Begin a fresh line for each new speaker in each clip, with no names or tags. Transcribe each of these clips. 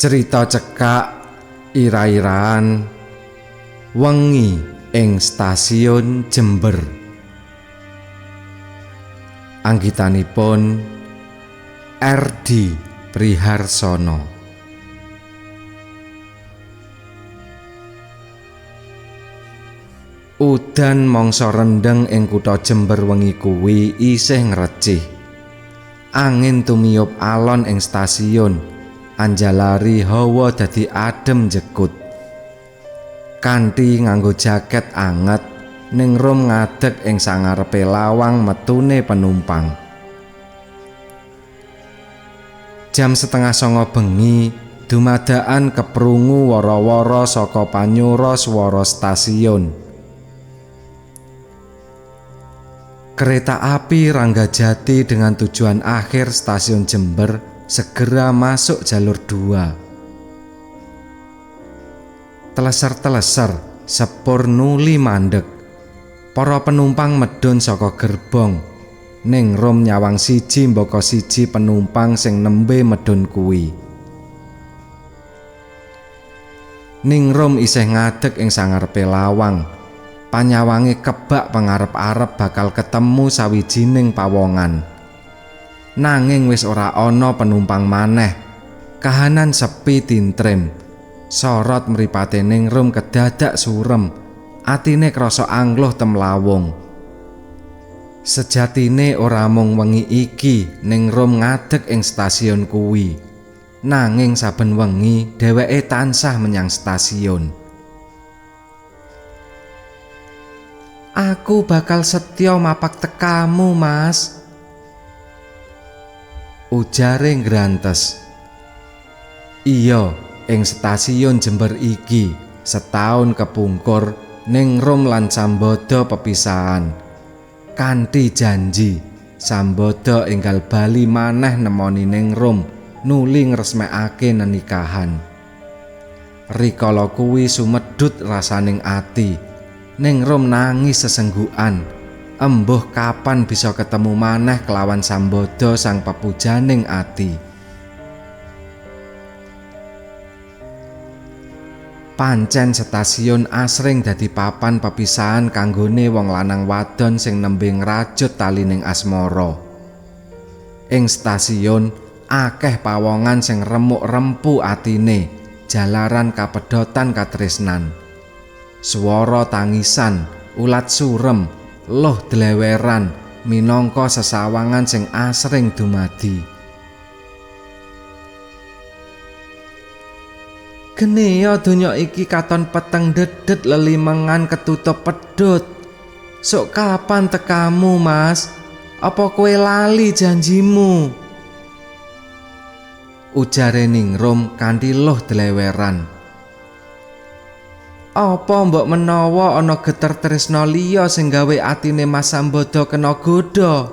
Cerita cekak ira-iraan wengi ing stasiun Jember. Anggitanipun R.D. Priharsono. Udan mangsa rendeng ing kutha Jember wengi kuwi isih ngrecih. Angin tumiyup alon ing stasiun. Anjalari hawa dadi adem jekut. Kanthi nganggo jaket anget, Ningrum ngadeg ing sangarepe lawang metune penumpang. Jam 8:30 bengi, dumadakan keprungu wara-wara saka panyura swara stasiun. Kereta api Ranggajati dengan tujuan akhir stasiun Jember segera masuk jalur 2. Teleser-teleser sepur nuli mandeg. Para penumpang medhun saka gerbong. Ningrum nyawang siji mbaka siji penumpang sing nembe medhun kuwi. Ningrum isih ngadeg ing sangarepe lawang. Panyawange kebak pengarep-arep bakal ketemu sawijining pawongan. Nanging wis ora ana penumpang maneh. Kahanan sepi tintrim. Sorot mripate Ningrum kedadak surem. Atine krasa angluh temlawung. Sejatine ora mung wengi iki Ningrum ngadeg ing stasiun kuwi. Nanging saben wengi dheweke tansah menyang stasiun. Aku bakal setya mapak tekamu, Mas, ujare ngrantes. Iya, ing stasiun Jember iki setahun kepungkur Ningrum lan Sambada pepisahan. Kanthi janji Sambada enggal bali maneh nemoni Ningrum nuli ngresmekake nenikahan. Rikala kuwi sumedhut rasaning ati. Ningrum nangis sesenggukan. Embuh kapan bisa ketemu maneh kelawan Sambada sang pepujaning ati. Pancen stasiun asring dadi papan pepisahan kanggone wong lanang wadon sing nembe ngrajut talining asmara. Ing stasiun akeh pawongan sing remuk-rempu atine jalaran kapedotan katresnan. Swara tangisan, ulat surem, loh dleweran minangka sesawangan sing asring dumadi. Geneya donya iki katon peteng dedet lelimengan ketutup pedhot. Sok kapan tekamu, Mas? Apa kowe lali janjimu? Ujare Ningrum kanthi loh dleweran. Apa mbok menawa ana geter tresna liya sing gawe atine Mas Sambada kena godha?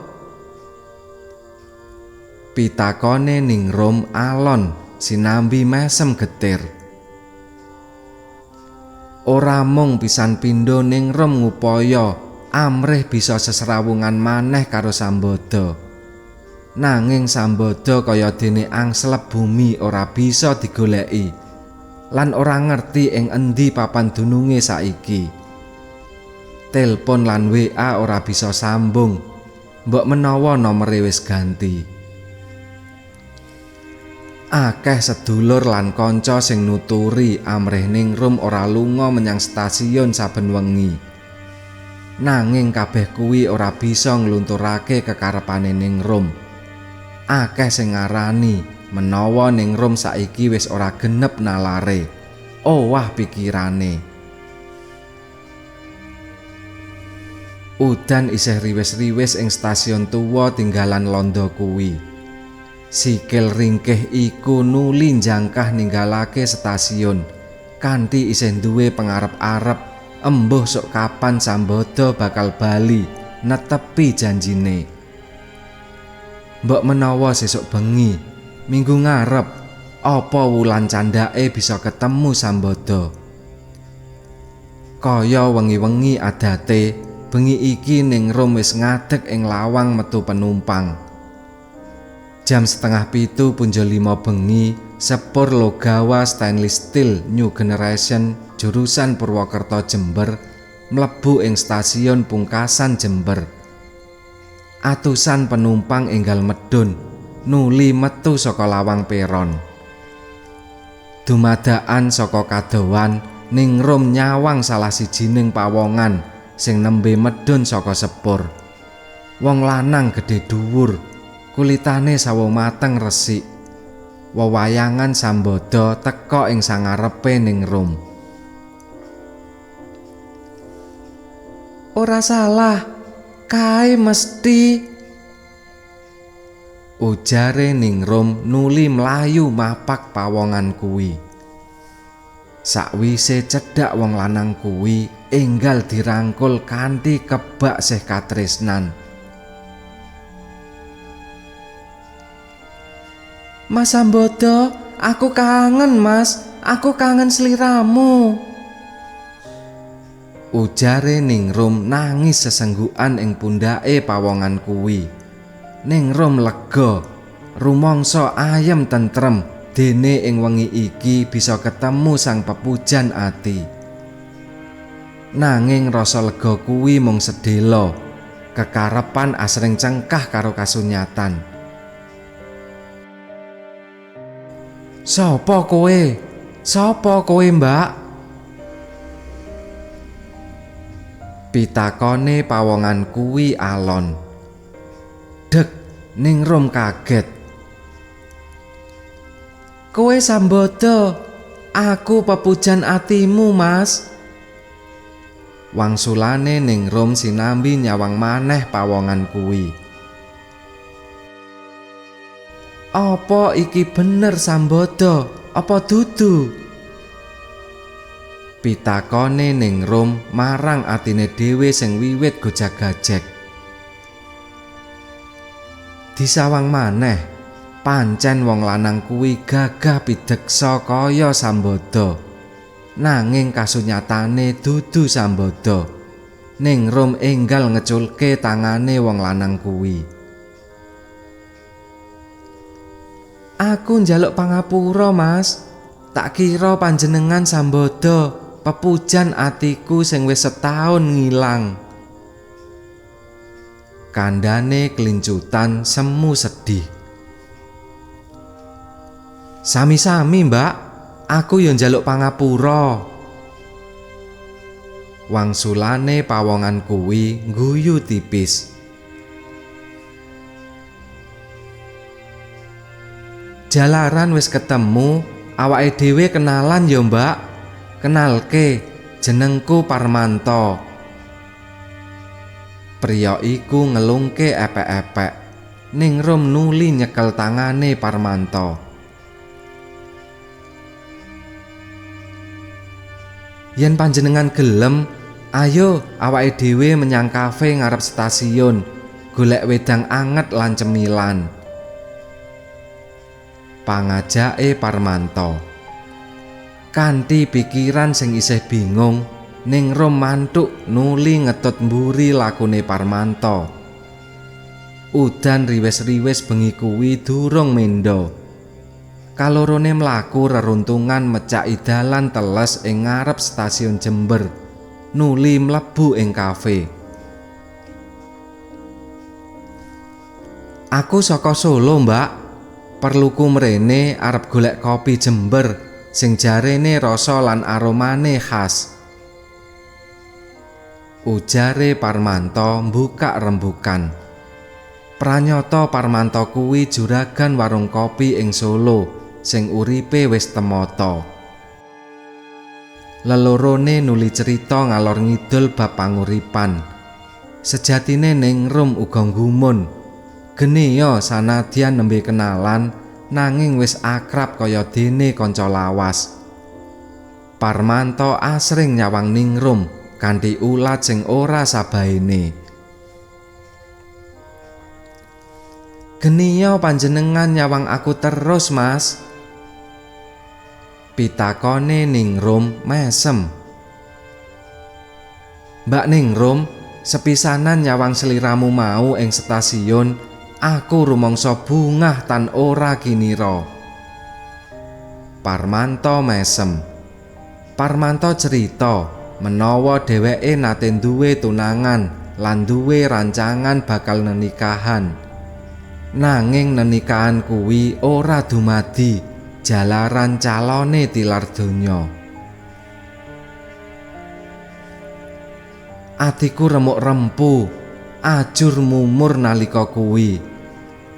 Pitakone Ningrum alon sinambi mesem getir. Ora mung pisan pindho Ningrum ngupaya amrih bisa sesrawungan maneh karo Sambada. Nanging Sambada kaya dene angslep bumi ora bisa digoleki. Lan ora ngerti ing endi papan dununge saiki. Telepon lan WA ora bisa sambung. Mbok menawa nomere wis ganti. Akeh sedulur lan kanca sing nuturi amrih Ningrum ora lunga menyang stasiun saben wengi. Nanging kabeh kuwi ora bisa nglunturake kekarepane Ningrum. Akeh sing ngarani menawa Ningrum saiki wis ora genep nalare. Owah pikirane. Udan isih riwis-riwis ing stasiun tuwa tinggalan londo kuwi. Sikil ringkih iku nuli njangkah ninggalake stasiun kanthi isih duwe pengarep-arep embuh sok kapan Sambada bakal bali netepi janjine. Mbok menawa sesuk bengi minggu ngarep apa wulan candhake bisa ketemu Sambada. Kaya wengi-wengi adate, bengi iki Ningrum wis ngadeg ing lawang metu penumpang. Jam 6:30 punjo 5 bengi sepur Logawa Stainless Steel New Generation jurusan Purwokerto Jember mlebu ing stasiun pungkasan Jember. Atusan penumpang enggal medhun nuli metu saka lawang peron. Dumadakan saka Kadowan Ningrum nyawang salah sijining pawongan sing nembe medhun saka sepur. Wong lanang gedhe dhuwur, kulitane sawo mateng resik. Wewayangan Sambada teka ing sangarepe Ningrum. "Ora salah, kae mesti," ujare Ningrum nuli mlayu mapak pawongan kuwi. Sakwise cedhak wong lanang kuwi enggal dirangkul kanthi kebak sih katresnan. "Mas Sambada, aku kangen Mas, aku kangen sliramu," ujare Ningrum nangis sesenggukan ing pundhake pawongan kuwi. Ningrum lega, rumangsa ayem tentrem dene ing wengi iki bisa ketemu sang pepujan ati. Nanging rasa lega kuwi mung sedhela, kekarepan asring cengkah karo kasunyatan. "Sapa kowe? Sapa kowe, Mbak?" pitakone pawongan kuwi alon. Dek, Ningrum kaget. "Kowe Sambada, aku pepujan atimu, Mas." Wangsulane Ningrum sinambi nyawang maneh pawongan kuwi. "Apa iki bener Sambada, apa dudu?" pitakone Ningrum marang atine dhewe sing wiwit gojag-gajeg. Disawang maneh, pancen wong lanang kuwi gagah pideksa kaya Sambada. Nanging kasunyatane dudu Sambada. Ningrum enggal ngeculke tangane wong lanang kuwi. "Aku njaluk pangapura, Mas. Tak kira panjenengan Sambada, pepujan atiku sing wis setahun ngilang." Kandhane kelincutan semu sedih. "Sami-sami, Mbak. Aku yo njaluk pangapura." Wangsulane pawongan kuwi ngguyu tipis. "Jalaran wis ketemu, awake dhewe kenalan yo, Mbak. Kenalke, jenengku Parmanto." Priya iku ngelungke epek-epek. Ningrum nuli nyekel tangane Parmanto. "Yen panjenengan gelem, ayo awake dhewe menyang kafe ngarep stasiun, golek wedang anget lan cemilan," pangajake Parmanto. Kanthi pikiran sing isih bingung, Ningrum mantuk nuli ngetut mburi lakune Parmanto. Udan riwis-riwis bengi kuwi durung mendha. Kalorone mlaku reruntungan mecaki dalan teles ing ngarep stasiun Jember, nuli mlebu ing kafe. "Aku saka Solo, Mbak. Perluku mrene arep golek kopi Jember sing jarene rasa lan aromane khas," ujare Parmanto mbuka rembukan. Pranyata Parmanto kuwi juragan warung kopi ing Solo sing uripe wis temata. Lelorone nuli cerita ngalor ngidul bab panguripan. Sejatine Ningrum uga nggumun. Geniya sanadyan nembe kenalan nanging wis akrab kaya dene kanca lawas. Parmanto asring nyawang Ningrum kanthi ulat sing ora sabaene. "Geniya panjenengan nyawang aku terus, Mas," pitakone Ningrum mesem. "Mbak Ningrum, sepisanan nyawang sliramu mau ing stasiun, aku rumangsa bungah tan ora kinira." Parmanto mesem. Parmanto cerita menawa dheweke nate duwe tunangan lan duwe rancangan bakal nenikahan. Nanging nenikahan kuwi ora dumadi jalaran calone tilar donya. Atiku remuk rempu, ajur mumur nalika kuwi.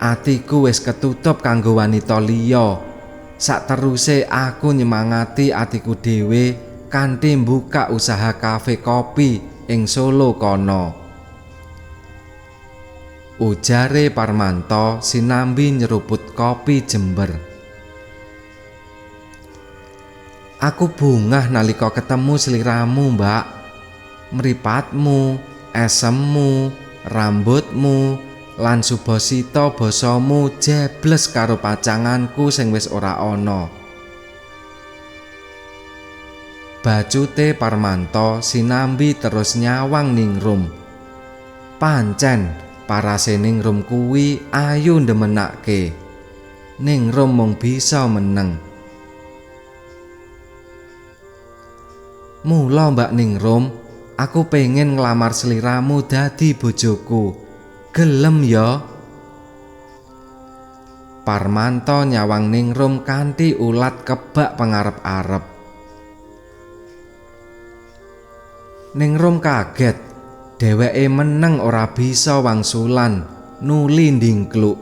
Atiku wis ketutup kanggo wanita liya. Sakteruse aku nyemangati atiku dhewe kanthi mbuka usaha kafe kopi ing Solo kono. Ujare Parmanto sinambi nyeruput kopi jember. Aku bungah nalika ketemu sliramu, Mbak. Mripatmu, esemmu, rambutmu, lan subasita basamu jebles karo pacanganku sing wis ora ana. Bacute Parmanto sinambi terus nyawang Ningrum. Pancen parase Ningrum kuwi ayu ndemenake. Ningrum mung bisa meneng. Mula Mbak Ningrum, aku pengen nglamar sliramu dadi bojoku. Gelem ya? Parmanto nyawang Ningrum kanthi ulat kebak pengarep-arep. Ningrum kaget, dheweke meneng ora bisa wangsulan, nuli ndingkluk.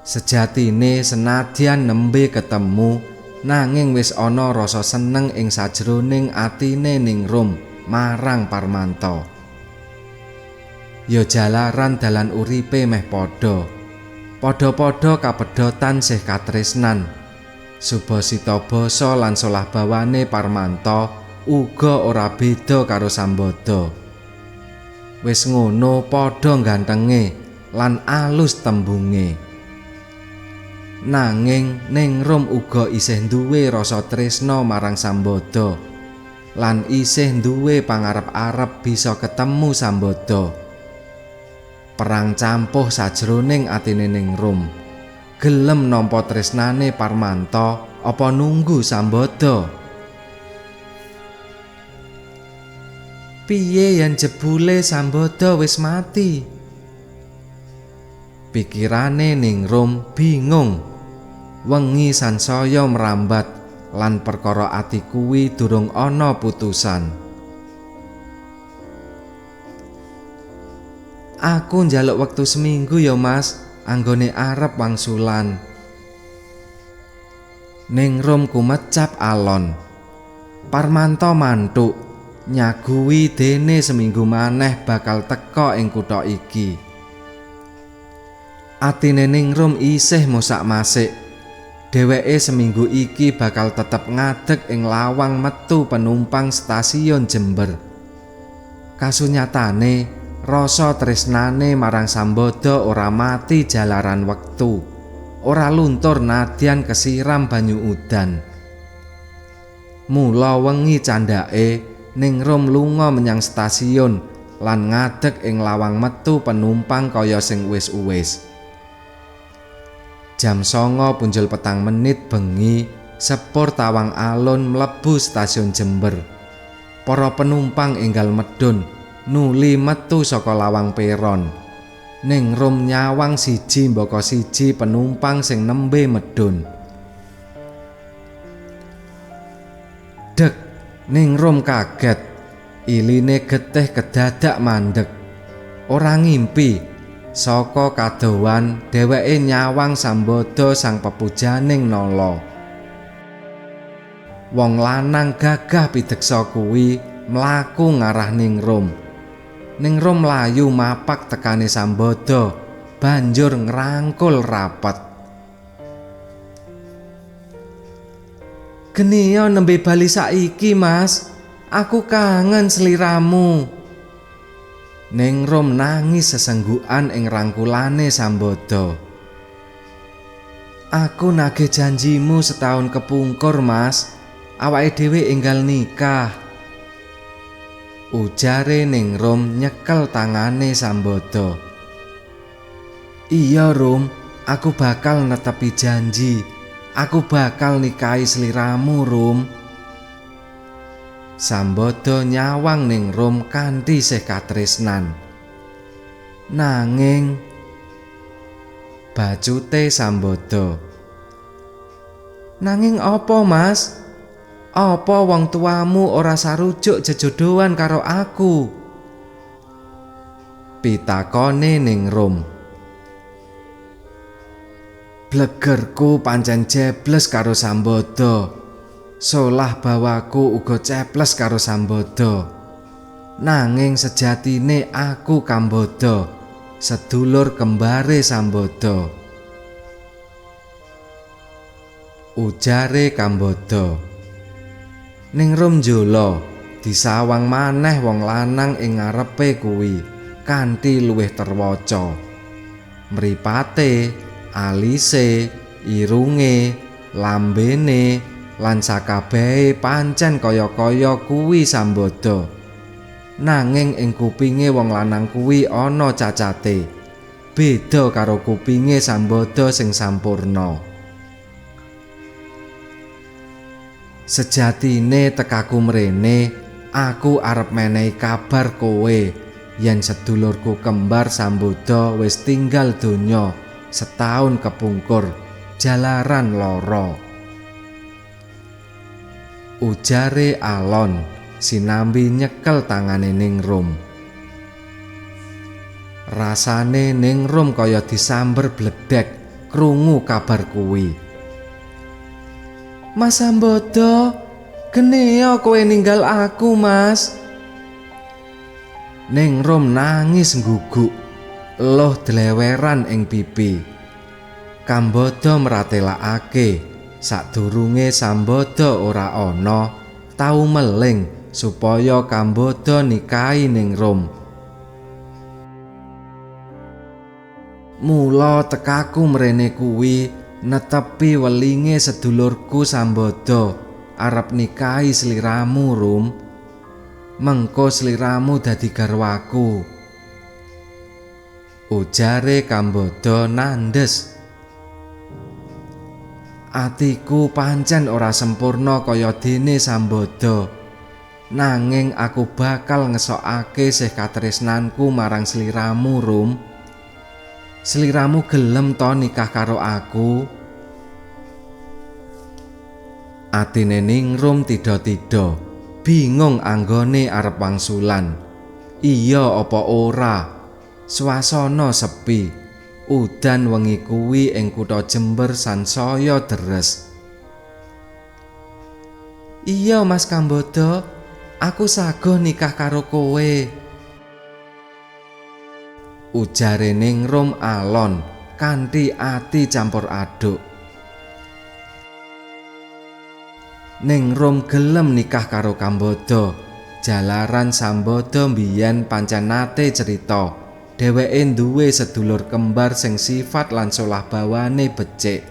Sejatine senadyan nembe ketemu, nanging wis ana rasa seneng ing sajroning atine Ningrum marang Parmanto. Ya jalaran dalan uripe meh padha. Padha-padha kapedotan sih katresnan. Subasita basa lan solah bawane Parmanto uga ora beda karo Sambada. Wis ngono padha gantenge lan alus tembunge. Nanging Ningrum uga isih duwe rasa tresna marang Sambada lan isih duwe pangarep-arep bisa ketemu Sambada. Perang campuh sajroning atine Ningrum. Gelem nampa tresnane Parmanto apa nunggu Sambada? Piye yen jebule Sambada wis mati? Pikirane Ningrum bingung. Wengi sansaya mrambat lan perkara ati kuwi durung ana putusan. Aku njaluk wektu seminggu ya Mas, anggone arep wangsulan. Ningrum kumecap alon. Parmanto mantuk, nyaguhi dene seminggu maneh bakal teka ing kutha iki. Atine Ningrum isih mosak-masik. Dheweke seminggu iki bakal tetep ngadeg ing lawang metu penumpang stasiun Jember. Kasunyatane, rasa tresnane marang Sambada ora mati jalaran wektu, ora luntur nadyan kesiram banyu udan. Mula wengi candhake Ningrum lunga menyang stasiun lan ngadeg ing lawang metu penumpang kaya sing wis-uwis. Jam 09:04 bengi sepur tawang alun mlebu stasiun Jember. Para penumpang enggal medhun nuli metu saka lawang peron. Ningrum nyawang siji mbaka siji penumpang sing nembe medhun. Dek, Ningrum kaget, iline getih kedadak mandeg. Ora ngimpi, saka kadowan dheweke nyawang Sambada sang pepujaning nala. Wong lanang gagah pideksa kuwi mlaku ngarah Ningrum. Ningrum mlayu mapak tekane Sambada, banjur ngrangkul rapet. Geniya nembe bali saiki Mas, aku kangen sliramu. Ningrum nangis sesenggukan ing rangkulane Sambada. Aku nagih janjimu setahun kepungkur Mas, awake dhewe enggal nikah. Ujare Ningrum nyekel tangane Sambada. Iya Rum, aku bakal netepi janji. Aku bakal nikahi sliramu, Rum. Sambada nyawang ning Rum kanthi isih katresnan. Nanging bacute Sambada. Nanging apa, Mas? Apa wong tuamu ora sarujuk jejodohan karo aku? Pitakone ning Rum. Blegerku pancen jebles karo Sambada. Solah bawaku uga ceples karo Sambada. Nanging sejatine aku Kambada, sedulur kembare Sambada. Ujare Kambada. Ning Rum njolo disawang maneh wong lanang ing ngarepe kuwi kanthi luwih terwaca. Mripate, alise, irunge, lambene lan sakabehe pancen kaya-kaya kuwi Sambada. Nanging ing kupinge wong lanang kuwi ana cacate. Beda karo kupinge Sambada sing sampurna. Sejatine tekaku mrene, aku arep menehi kabar kowe yen sedulurku kembar Sambada wis tinggal donya setahun kepungkur jalaran lara. Ujare Alon sinambi nyekel tangane ning Rum. Rasane ning Rum kaya disamber bledek krungu kabar kuwi. Mas Sambada, geneo kowe ninggal aku, Mas. Ning Rum nangis ngguguk, eluh dleweran ing pipi. Kambada mratelakake sadurunge Sambada ora ana, tau meling supaya Kambada nikahi ning Rum. Mula tekaku mrene kuwi netepi welinge sedulurku Sambada arep nikahi sliramu, Rum. Mengko sliramu dadi garwaku. Ujare Kambada nandes. Atiku pancen ora sempurna kaya dene Sambada. Nanging aku bakal ngesokake sih katresnanku marang sliramu, Rum. Sliramu gelem to nikah karo aku? Atine ning Rum tida-tida, bingung anggone arep wangsulan. Iya apa ora? Swasana sepi. Udan wengi kuwi ing kutha Jember sansaya deres. Iya Mas Kambada, aku saguh nikah karo kowe. Ujare ning Rum Alon kanthi ati campur aduk. Ning Rum gelem nikah karo Kambada, jalaran Sambada mbiyen pancen nate cerita. Dheweke duwe sedulur kembar sing sifat lan solah bawane becik.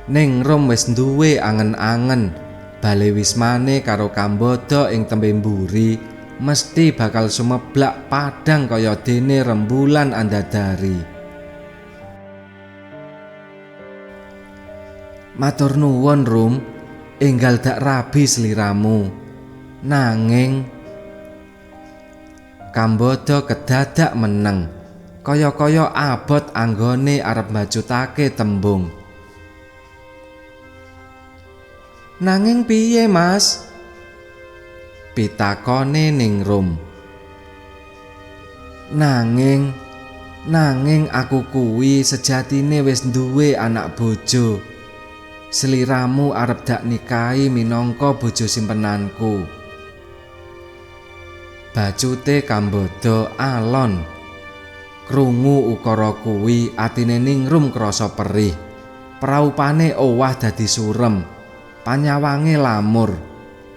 Ning Rum wis duwe angen-angen bale wismane karo Kambada ing tembe mburi mesti bakal sumeblak padang kaya dene rembulan andadari. Matur nuwun Rum, enggal dak rabi sliramu. Nanging Kambada kedadak meneng, kaya-kaya abot anggone arep mbajutake tembung. Nanging piye, Mas? Pitakone ning Rum. Nanging aku kuwi sejatine wis duwe anak bojo. Sliramu arep dak nikahi minangka bojo simpenanku. Bacute Kambada alon. Krungu ukara kuwi atine ning Rum krasa perih. Praupane owah dadi surem. Panyawange lamur.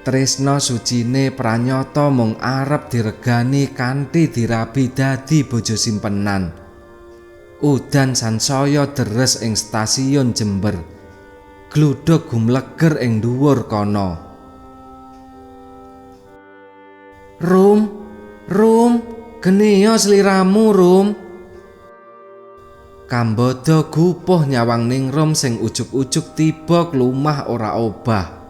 Tresna sucine pranyata mung arep diregani kanthi dirabi dadi bojo simpenan. Udan sansaya deres ing stasiun Jember. Gluduk gumleger ing dhuwur kana. Rum, geneo sliramu, Rum. Kambada gupuh nyawang Ningrum sing ujug-ujug tiba klumah ora obah.